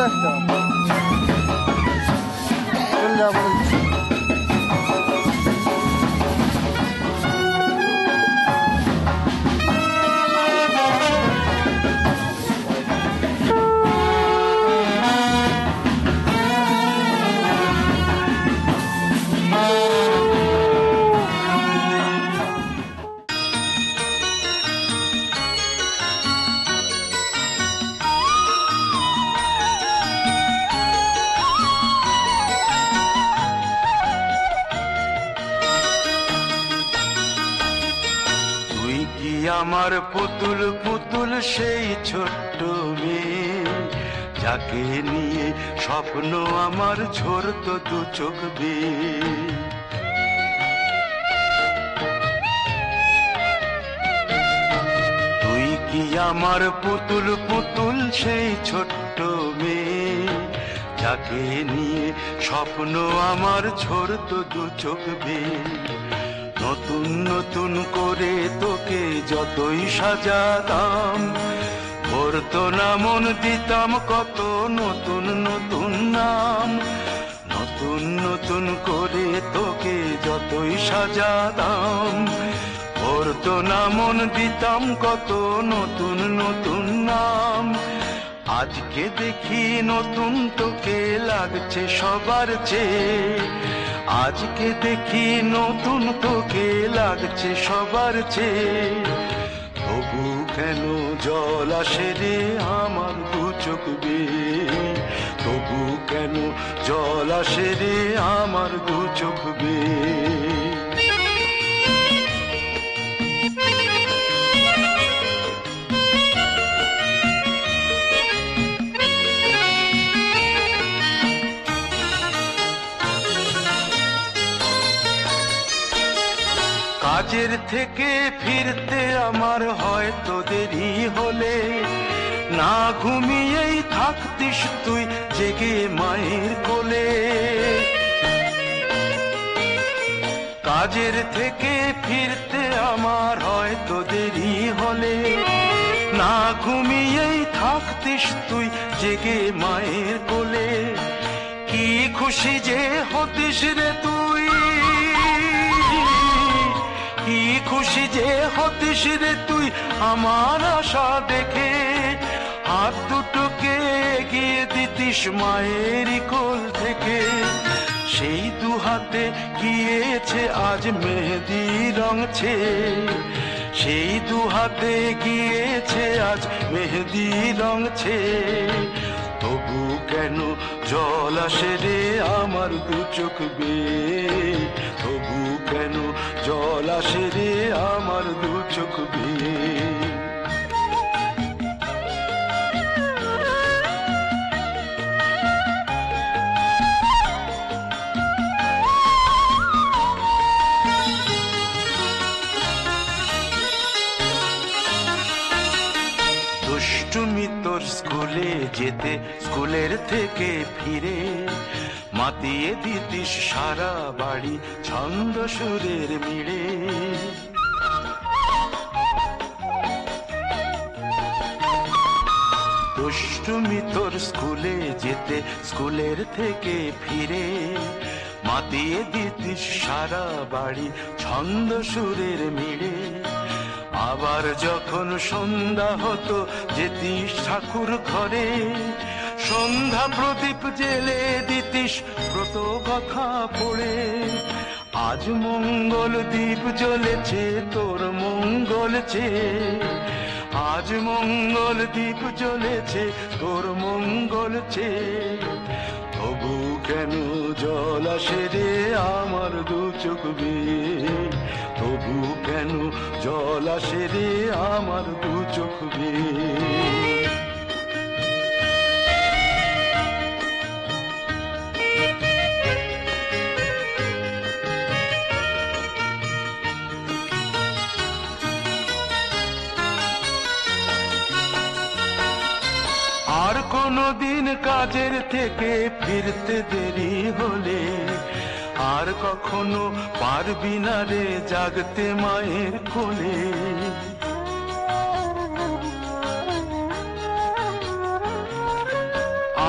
একটা চলে যাবো। আমার পুতুল পুতুল সেই ছোট্ট মেয়ে, যাকে নিয়ে স্বপ্ন আমার ঝরতো দু চোখ বেয়ে। তুই কি আমার পুতুল পুতুল সেই ছোট্ট মেয়ে, যাকে নিয়ে স্বপ্ন আমার ঝরতো দু চোখ বেয়ে। নতুন নতুন করে তোকে যতই সাজাতাম, ভরতো না মন, দিতাম কত নতুন নতুন নাম। নতুন নতুন করে তোকে যতই সাজাতাম, ভরতো না মন, দিতাম কত নতুন নতুন নাম। আজকে দেখি নতুন তোকে লাগছে সবার চেয়ে, আজকে দেখি নতুন তোকে লাগছে সবার চেয়ে। তবু কেন জল আসে রে আমার দু চোখ বেয়ে, তবু কেন জল আসে রে আমার দু চোখ বেয়ে। কাজের থেকে ফিরতে আমার হয়তো দেরি হলে, না ঘুমিয়েই থাকতিস তুই জেগে মায়ের কোলে। কাজের থেকে ফিরতে আমার হয়তো দেরি হলে, না ঘুমিয়েই থাকতিস তুই জেগে মায়ের কোলে। কি খুশি যে হতিস রে তুই, কি খুশি যে হতিস রে তুই আমার আশা দেখে। হাত দুটোকে এগিয়ে দিতিস মায়ের কোল থেকে, সেই দু হাতে গিয়েছে আজ মেহেদি রং ছেয়ে। সেই দু হাতে গিয়েছে আজ মেহেদি রং ছেয়ে। তবু কেন জল আসে রে আমার দু চোখ বেয়ে, তবু কেন জল আসে রে আমার দু চোখ বেয়ে। দুষ্টুমি তোর স্কুলে যেতে, স্কুলের থেকে ফিরে মাতিয়ে দিতিস সারা বাড়ি ছন্দ সুরের মিড়ে। দুষ্টুমি তোর স্কুলে যেতে, স্কুলের থেকে ফিরে মাতিয়ে দিতিস সারা বাড়ি ছন্দ সুরের মিড়ে। আবার যখন সন্ধ্যা হতো যেতিস ঠাকুর ঘরে, সন্ধ্যা প্রদীপ জেলে দিতিস ব্রত কথা পড়ে। আজ মঙ্গল দ্বীপ জ্বলেছে তোর মঙ্গল চেয়ে, আজ মঙ্গল দ্বীপ জ্বলেছে তোর মঙ্গল চেয়ে। তবু কেন জল আসে রে আমার দু চোখ বেয়ে, তবু কেন জল আসে রে আমার দু চোখ বেয়ে। আর কোনদিন কাজের থেকে ফিরতে দেরি হলে, আর কখনো পারবি না রে জাগতে মায়ের কোলে।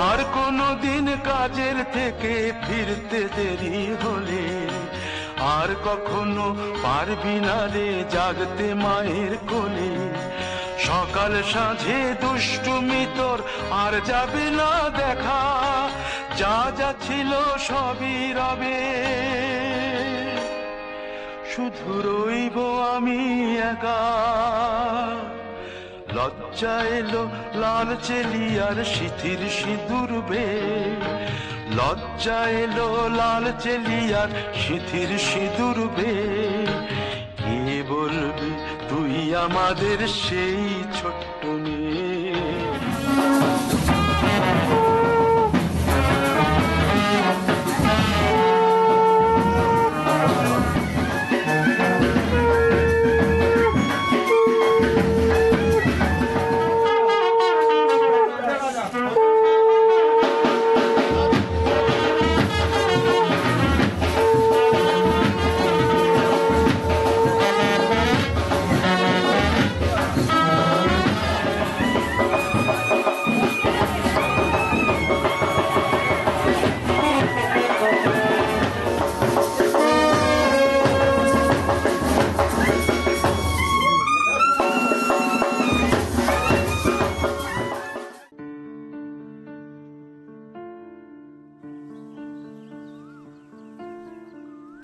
আর কোনোদিন কাজের থেকে ফিরতে দেরি হলে আর কখনো পারবি না রে জাগতে মায়ের কোলে। সকাল সাঁঝে দুষ্টুমি তোর আর যাবে না দেখা, যা যা ছিল সবই রবে, শুধু রইব আমি একা। লজ্জা এলো লাল চেলিয়ার সিথির সিঁদুর বে, লজ্জা এলো লাল চেলিয়ার সিথির সিঁদুর বে। কে বলবি তুই আমাদের সেই ছোট্ট মেয়ে।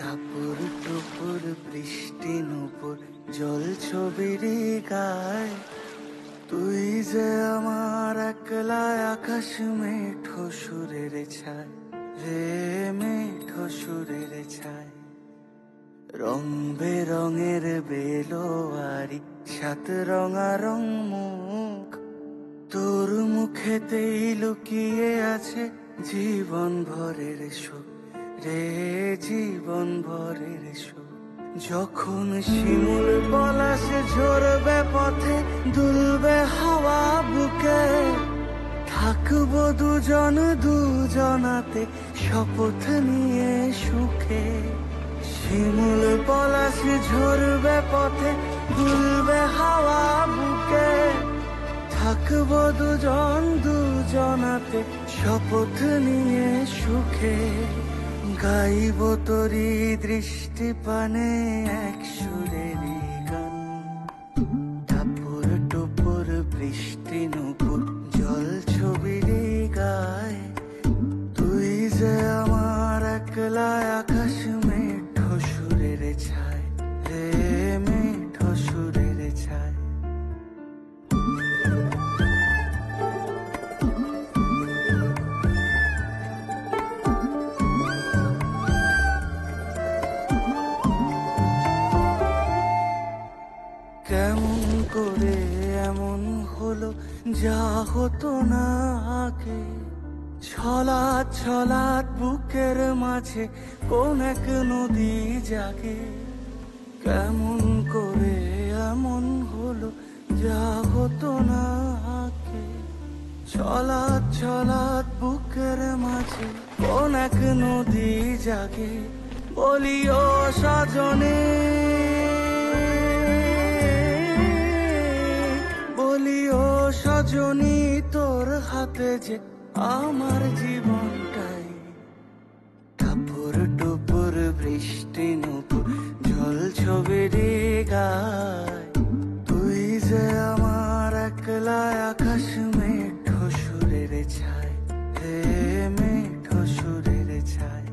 টাপুর টুপুর বৃষ্টি নুপুর জল ছবির গায়, তুই যে আমার একলা আকাশ মেঠো সুরের ছায় রে, মেঠো সুরের ছায়। রং বেরঙের বেলোয়ারি সাত রঙারং মুখ, তোর মুখেতেই লুকিয়ে আছে জীবন ভরের সুখ রে, জীবন ভরের সুখ। যখন শিমুল পলাশে ঝরবে পথে দুলবে হাওয়া বুকে, থাকবো দুজন দুজনাতে শপথ নিয়ে সুখে। শিমুল পলাশে ঝরবে পথে দুলবে হাওয়া বুকে, থাকবো দুজন দুজনাতে শপথ নিয়ে সুখে। গাইব তোরি দৃষ্টি পানে এক সুরেরই গান, টাপুর টুপুর বৃষ্টি নুপুর জল ছবির গায়, তুই যে আমার একলা আকাশ মেঠো সুরের ছায় রে, মেঠো সুরের ছায়। কেমন করে এমন হলো যা হতো না আগে, ছলাৎ ছলাৎ বুকের মাঝে কোন এক নদী জাগে। কেমন করে এমন হলো যা হতো না আগে, ছলাৎ ছলাৎ বুকের মাঝে কোন এক নদী জাগে। বলিও সজনে, বলিও সজনী তোর হাতে যে আমার জীবনটাই। টাপুর টুপুর বৃষ্টি নুপুর জল ছবির গায়, তুই যে আমার একলা আকাশ মেঠো সুরের ছায় হে, মেঠো সুরের ছায়।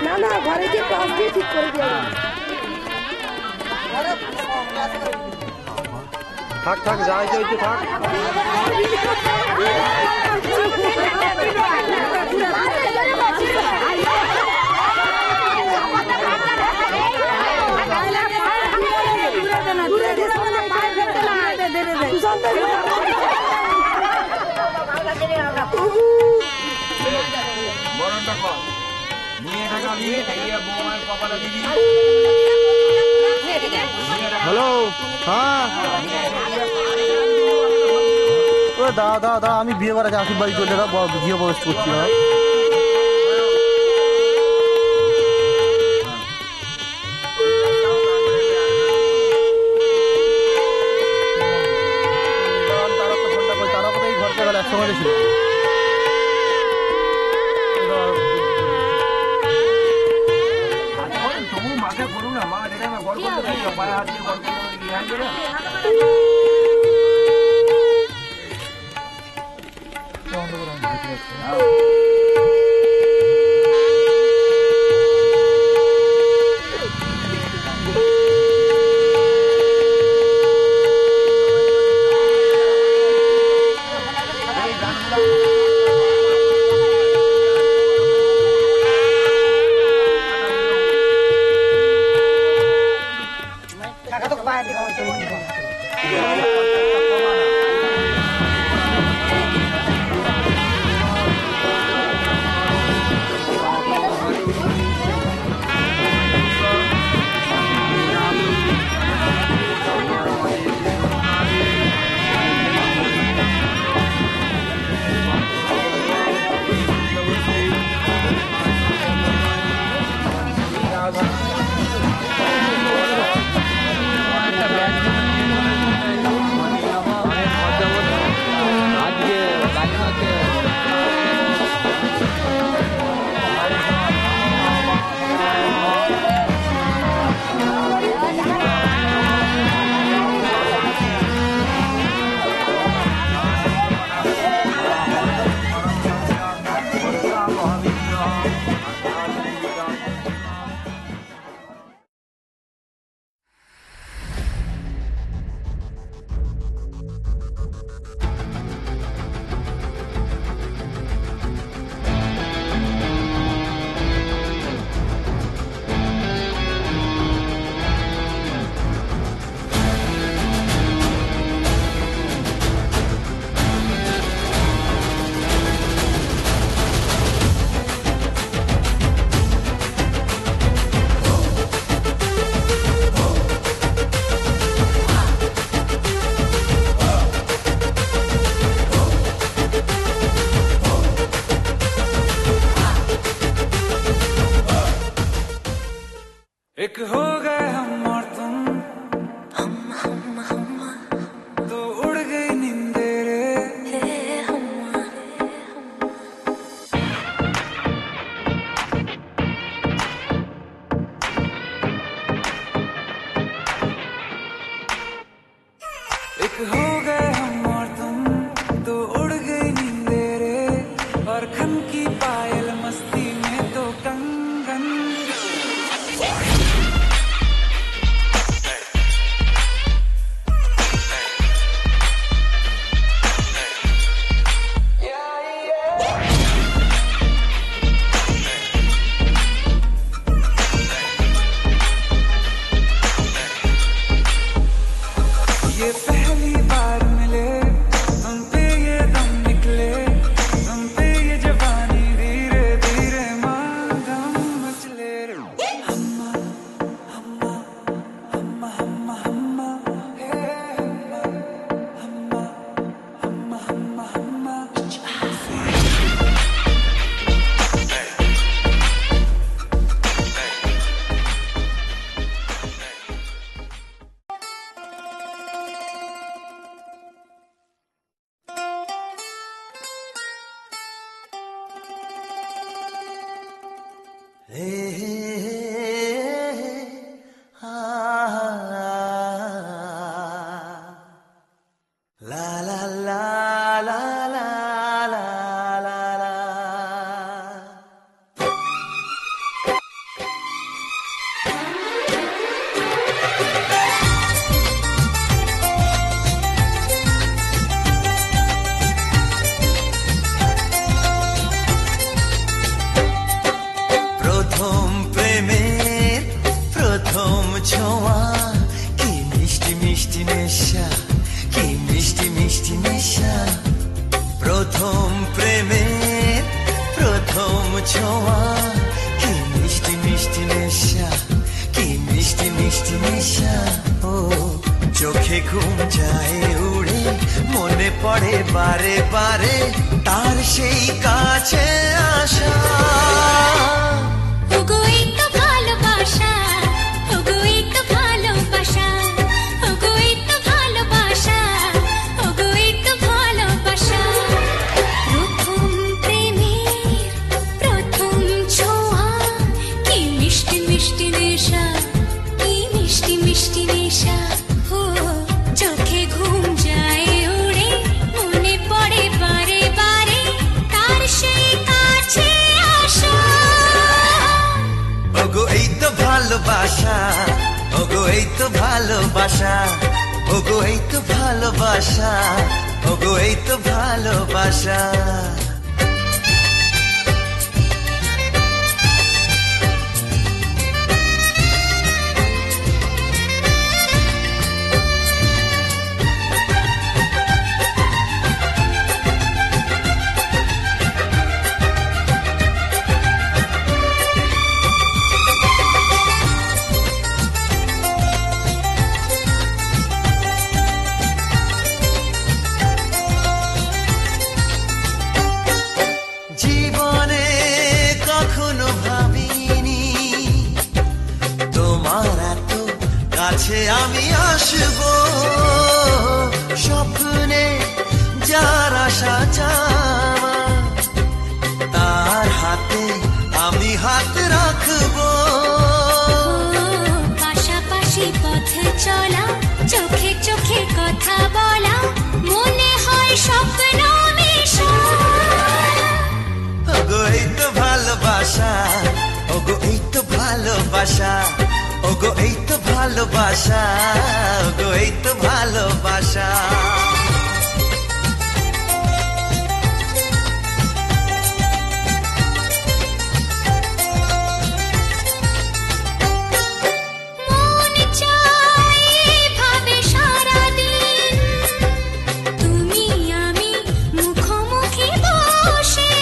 না না ঘরে যে ক্লাস দিয়ে ঠিক করে দিয়ে থাক থাক যাই যাই তো থাক হ্যালো হ্যাঁ দাদা দাদা আমি বিয়ে করাচ্ছি আশির বাড়ি চলে বিয়ে প্রবেশ করছি না তারা কোথায় ঘরটা গেল একসঙ্গে ছিল মাঠে করুন না মা যেটা গড় করতে পায়ে হাত দিয়ে গড় हो गए हम और तुम, तो उड़ गई नींदे रे। एक हो गए हम और तुम, तो उड़ गई नींदे रे। और खन की पायल मस्ती में तो कंगन। ये पहली बार मिले, तुम पे ये दम निकले, तुम पे ये जवानी धीरे धीरे मांगम मचले रे। हम्मा हम्मा हम्मा हम्मा हम्मा हे हम्मा हम्मा हम्मा हम्मा हम्मा। La la la la la la la la. প্রথম প্রেমের প্রথম ছোঁয়া, কি মিষ্টি মিষ্টি নেশা, কি মিষ্টি মিষ্টি নেশা। প্রথম প্রেমের প্রথম ছোঁয়া, কি মিষ্টি মিষ্টি নেশা, কি মিষ্টি মিষ্টি নেশা। ও চোখে ঘুম যায় উড়ে, মনে পড়ে বারে বারে তার সেই কাছে আসা। ওগো এই তো ভালোবাসা, ওগো এই তো ভালোবাসা, ওগো এই তো ভালোবাসা, ওগো এই তো ভালোবাসা। প্রথম প্রেমের প্রথম ছোঁয়া, কি মিষ্টি মিষ্টি নেশা, কি মিষ্টি মিষ্টি নেশা। ও চোখে ঘুম যায় উড়ে, মনে পড়ে বারে বারে তার সেই কাছে আসা। ওগো এই তো ভালোবাসা, ওগো এই তো ভালোবাসা, ওগো এই তো ভালোবাসা, ওগো এই তো ভালোবাসা। জীবনে কখনো ভাবিনি তোমার এত কাছে আমি আসবো। স্বপ্নে যার আশা চাওয়া, তার হাতে আমি হাত রাখবো। পাশাপাশি পথ চলা, চোখে চোখে কথা বলা, মনে হয় স্বপ্ন মেশা। ওগো এই তো ভালোবাসা, ওগো এই তো ভালোবাসা, ওগো এই তো ভালোবাসা, ওগো এই তো ভালোবাসা। মন চায় এভাবে সারাদিন, তুমি আমি মুখোমুখি বসে,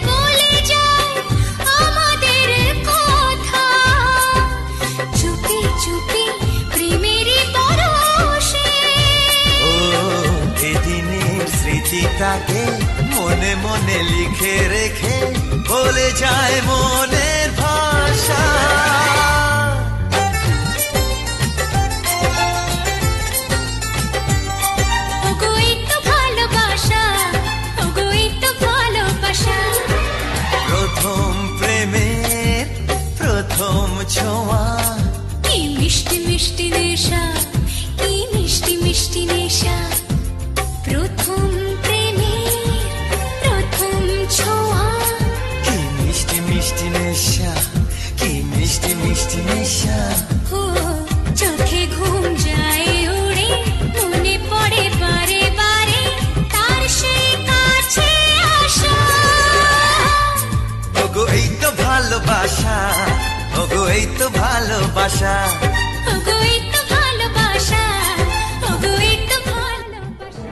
বলে যায় আমাদের কথা, চুপি চুপি প্রেমেরই পরশে। ও এদিনের স্মৃতিটাকে মনে মনে লিখে রেখে বলে যায় মনের ভাষা। ছোঁয়া কি মিষ্টি মিষ্টি নেশা, কি মিষ্টি মিষ্টি নেশা, প্রথম প্রেমের প্রথম ছোঁয়া। কি মিষ্টি মিষ্টি নেশা, কি মিষ্টি মিষ্টি নেশা। ও চোখে ঘুম যায় উড়ে, মনে পড়ে বারে বারে তার সেই কাছে আসা। ওগো এই তো ভালোবাসা, ওগো এই তো ভালোবাসা। ওগো এই তো ভালোবাসা, ওগো এই তো ভালোবাসা।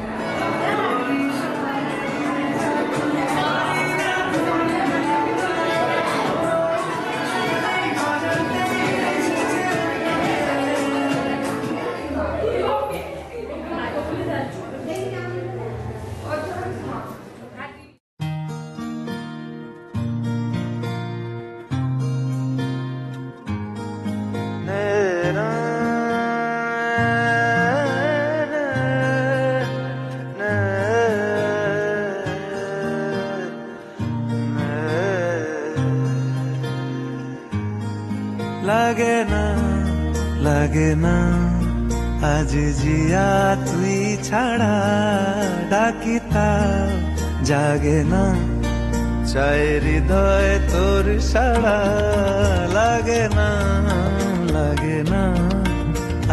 লাগে না লাগে না আজ জিয়া তুই ছাড়া, ডাকিতা জাগে না চাই হৃদয় তোর সাড়া। লাগে না লাগে না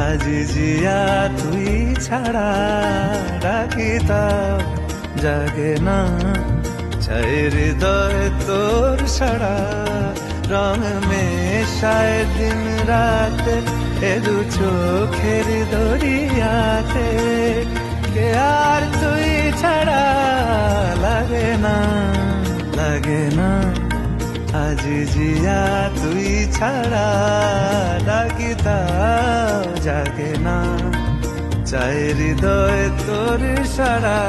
আজ জিয়া তুই ছাড়া, ডাকিতা জাগে না চাই হৃদয় তোর সাড়া। রং মেশায় দিন রাত এ দু চোখের দরিয়াতে, কে আর তুই ছাড়া। লাগে না লাগে না আজ জিয়া তুই ছাড়া, ডাকিতা জাগে না চাই হৃদয় তোর সাড়া।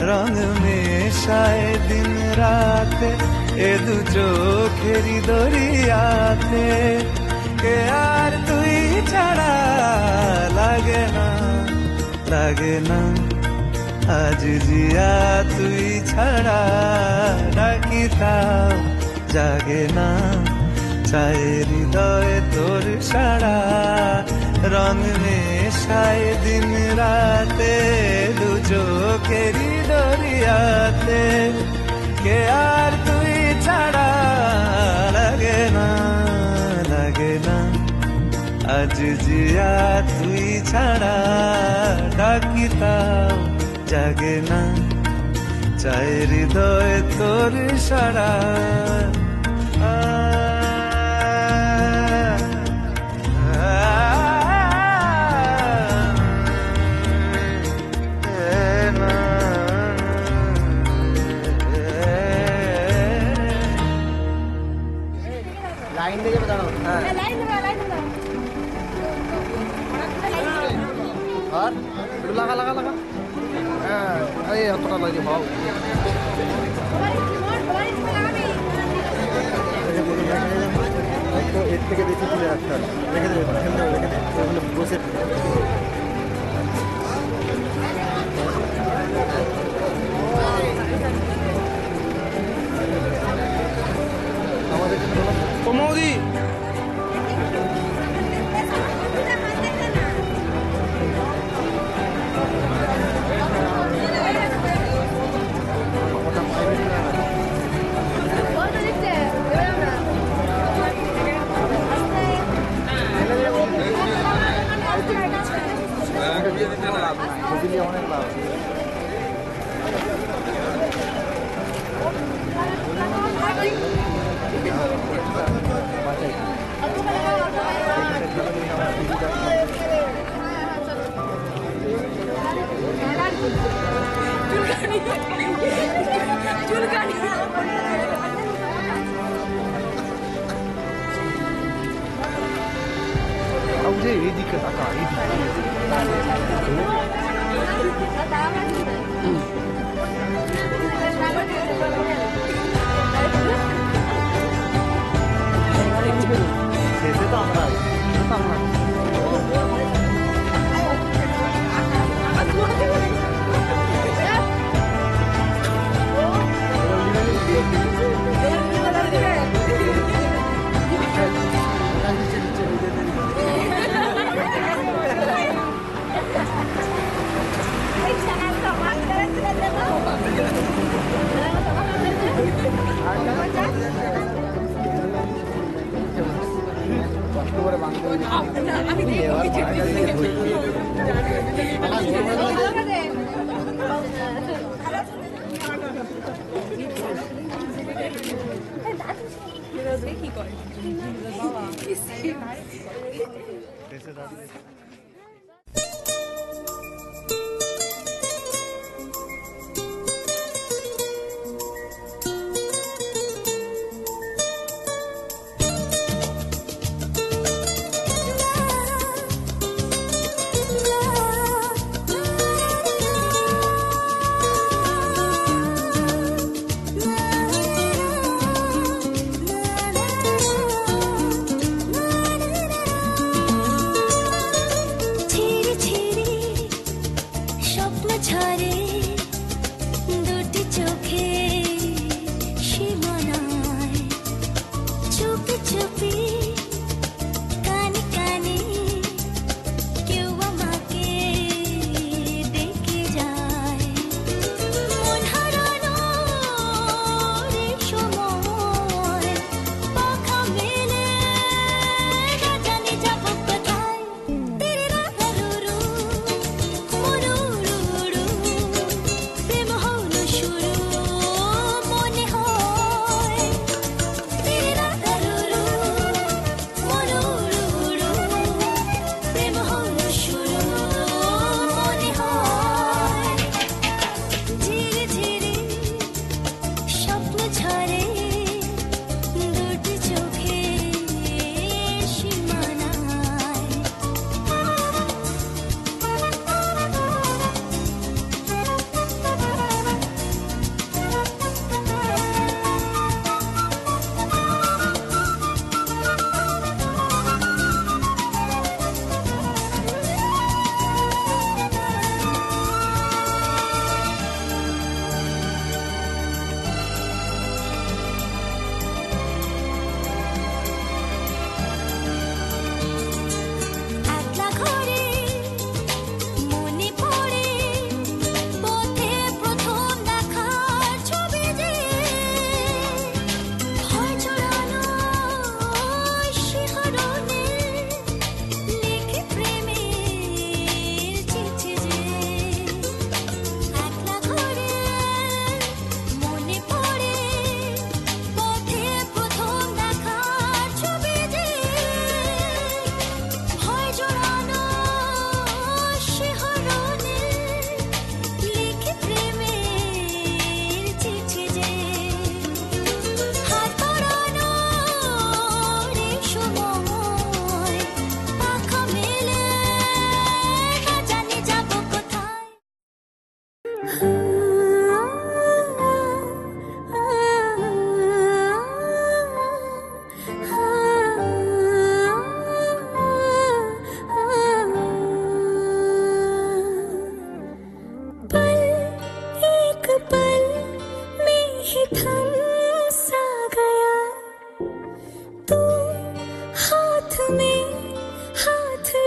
রং মেশায় দিন রাতে এ দু চোখেরি দরিয়াতে, কে আর তুই ছাড়া। লাগে না লাগে না আজ জিয়া তুই ছাড়া, ডাকিতা জাগে না চাই হৃদয় তোর সাড়া। রং মেশায় দিন রাতে দু চোখেরি দরিয়াতে, কে আর তুই ছাড়া। লাগে না লাগে না আজ জিয়া তুই ছাড়া, ডাকিতা জাগে না চাই হৃদয় তোর সাড়া। লাইন দিয়ে যাবে, দাঁড়াও। হ্যাঁ আর একটু লাগা লাগা লাগা। হ্যাঁ এই অতটা লাগে ভাও। এর থেকে বেশি তুলে রাখতে হবে, রেখে দেবে রেখে দেবে বসে। আমাদের মৌদি অনেক লাভ। এইদিকে টাকা শেষে তো আমরা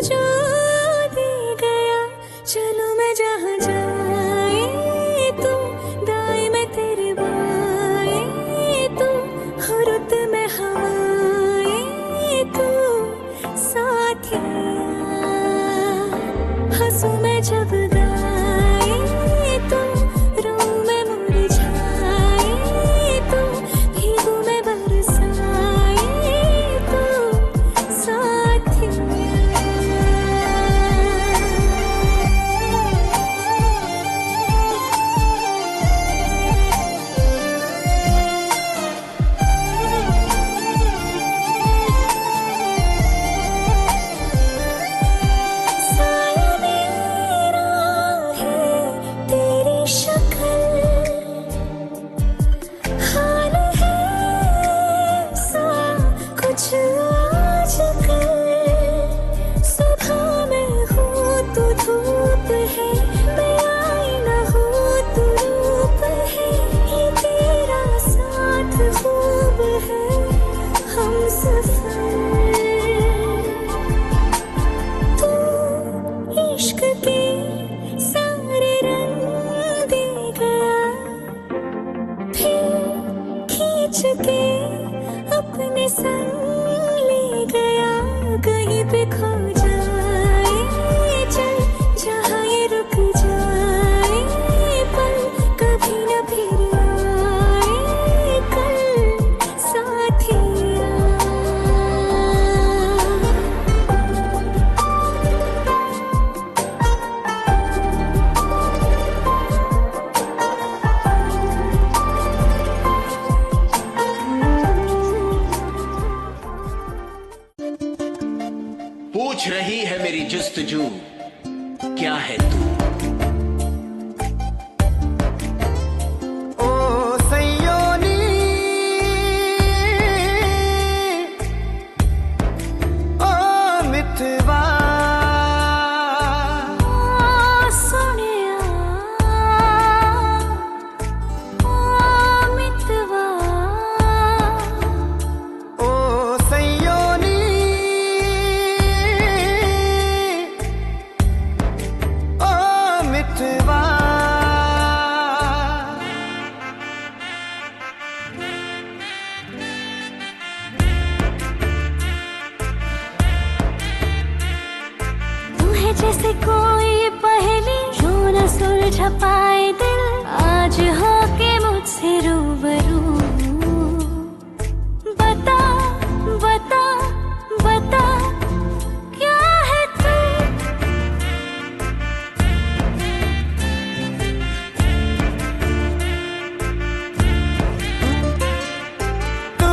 जो दे गया चलो मैं जहाँ जाए जस्तजू क्या है तू। ओ सैयोनी ओ मितवा जैसे कोई पहेली जो न सुलझा पाए दिल, आज हो के मुझसे रूबरू। बता बता बता क्या है तू। तू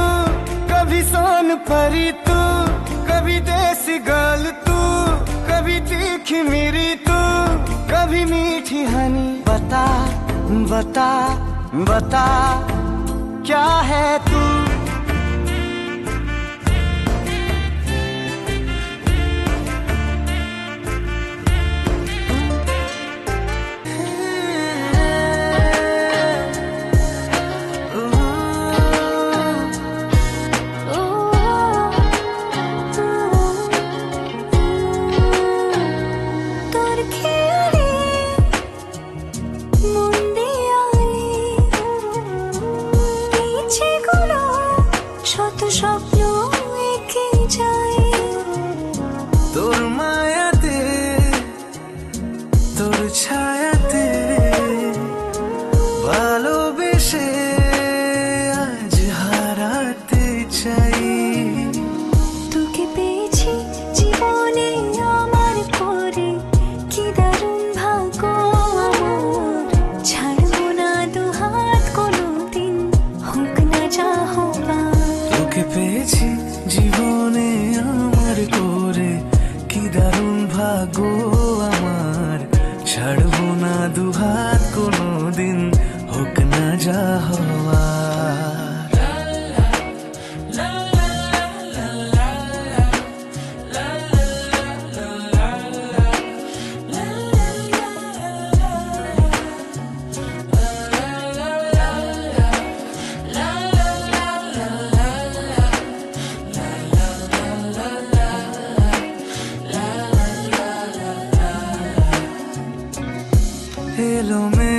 कभी सोन परी, तू कभी देसी गर्ल, तू कभी तीखी मेरी, तू कभी मीठी हनी। बता बता बता क्या है तू। স্বপ্ন এঁকে যায় তোর মায়াতে, তোর ছায়াতে ভালোবেসে আজ হারাতে চাই। তোকে পেয়েছি জীবনে আমার পরে, কি দারুণ ভাগ্য আমার। ছাড়বো না দুহাত কোনোদিন, হোক না যা হবার। তোকে পেয়েছি জীবনে আমার করে, কি দারুণ ভাগ্য আমার। ছাড়বো না দুহাত কোনোদিন, হোক না যা হওয়ার। এলো মে